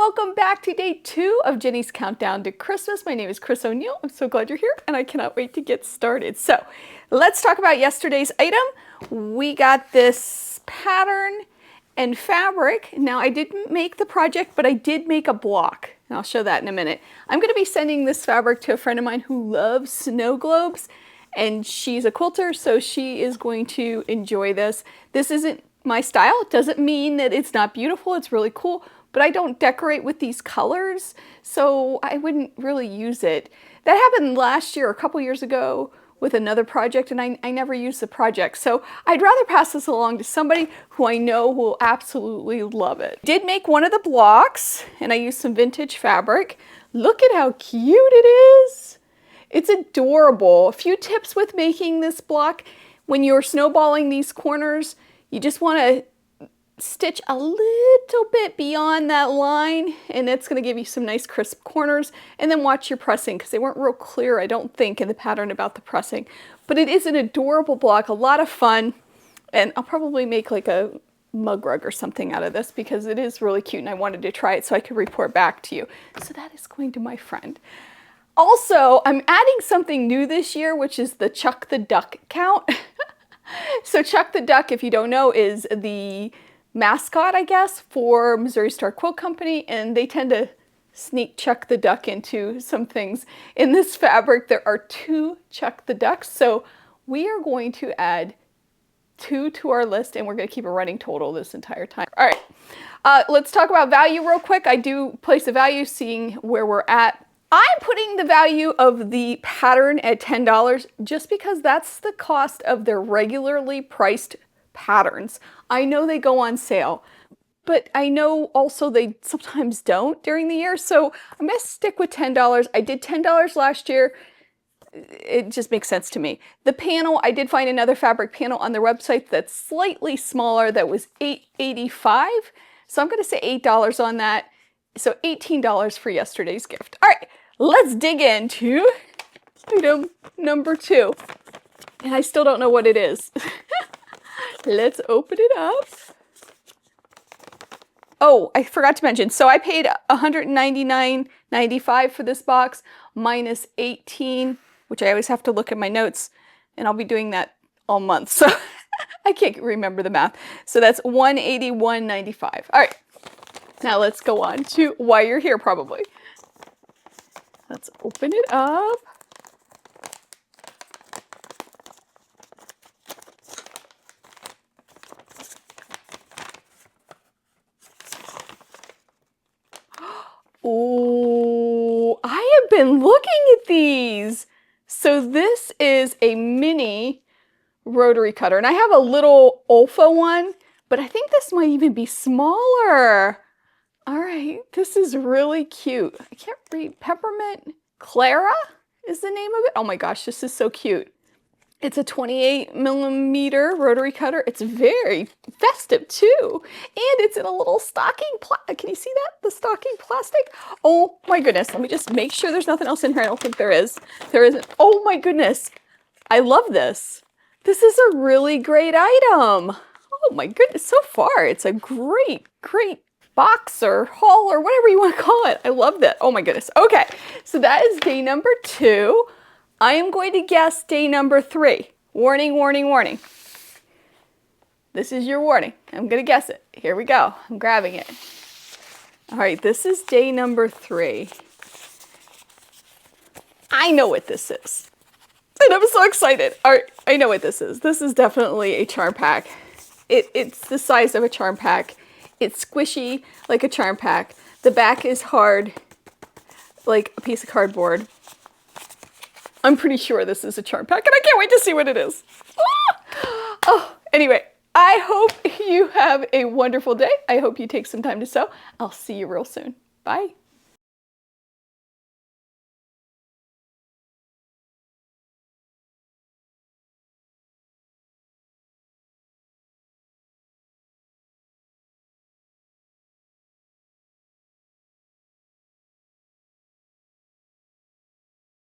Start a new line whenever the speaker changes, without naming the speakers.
welcome back to day 2 of Jenny's Countdown to Christmas. My name is Chris O'Neill. I'm so glad you're here and I cannot wait to get started. So let's talk about yesterday's item. We got this pattern and fabric. Now I didn't make the project, but I did make a block. And I'll show that in a minute. I'm going to be sending this fabric to a friend of mine who loves snow globes, and she's a quilter, so she is going to enjoy this. This isn't my style. It doesn't mean that it's not beautiful. It's really cool, but I don't decorate with these colors, so I wouldn't really use it. That happened last year, a couple years ago, with another project, and I never used the project. So I'd rather pass this along to somebody who I know will absolutely love it. Did make one of the blocks, and I used some vintage fabric. Look at how cute it is. It's adorable. A few tips with making this block. When you're snowballing these corners, you just want to stitch a little bit beyond that line, and it's going to give you some nice crisp corners. And then watch your pressing, because they weren't real clear, I don't think, in the pattern about the pressing. But it is an adorable block, a lot of fun, and I'll probably make like a mug rug or something out of this because it is really cute and I wanted to try it so I could report back to you. So that is going to my friend. Also, I'm adding something new this year, which is the Chuck the Duck count. So Chuck the Duck, if you don't know, is the mascot, I guess, for Missouri Star Quilt Company, and they tend to sneak Chuck the Duck into some things. In this fabric, there are 2 Chuck the Ducks, so we are going to add 2 to our list, and we're going to keep a running total this entire time. All right, let's talk about value real quick. I do place a value, seeing where we're at. I'm putting the value of the pattern at $10 just because that's the cost of their regularly priced patterns. I know they go on sale, but I know also they sometimes don't during the year, so I'm going to stick with $10. I did $10 last year. It just makes sense to me. The panel, I did find another fabric panel on their website that's slightly smaller that was $8.85, so I'm going to say $8 on that. So $18 for yesterday's gift. All right, let's dig into item number 2. And I still don't know what it is. Let's open it up. Oh, I forgot to mention. So I paid $199.95 for this box minus 18, which I always have to look at my notes, and I'll be doing that all month. So I can't remember the math. So that's $181.95. All right. Now let's go on to why you're here, probably. Let's open it up. Oh, I have been looking at these. So this is a mini rotary cutter, and I have a little Olfa one, but I think this might even be smaller. All right, this is really cute. I can't read. Peppermint Clara is the name of it. Oh my gosh, this is so cute. It's a 28mm rotary cutter. It's very festive too. And it's in a little stocking. Can you see that? The stocking plastic? Oh my goodness. Let me just make sure there's nothing else in here. I don't think there is. There isn't. Oh my goodness. I love this. This is a really great item. Oh my goodness. So far, it's a great box or haul or whatever you want to call it. I love that. Oh my goodness. Okay, so that is day number 2. I am going to guess day number 3. Warning, warning, warning. This is your warning. I'm going to guess it. Here we go. I'm grabbing it. All right, this is day number 3. I know what this is. And I'm so excited. All right, I know what this is. This is definitely a charm pack. It's the size of a charm pack. It's squishy like a charm pack. The back is hard like a piece of cardboard. I'm pretty sure this is a charm pack, and I can't wait to see what it is. Ah! Oh, anyway, I hope you have a wonderful day. I hope you take some time to sew. I'll see you real soon. Bye.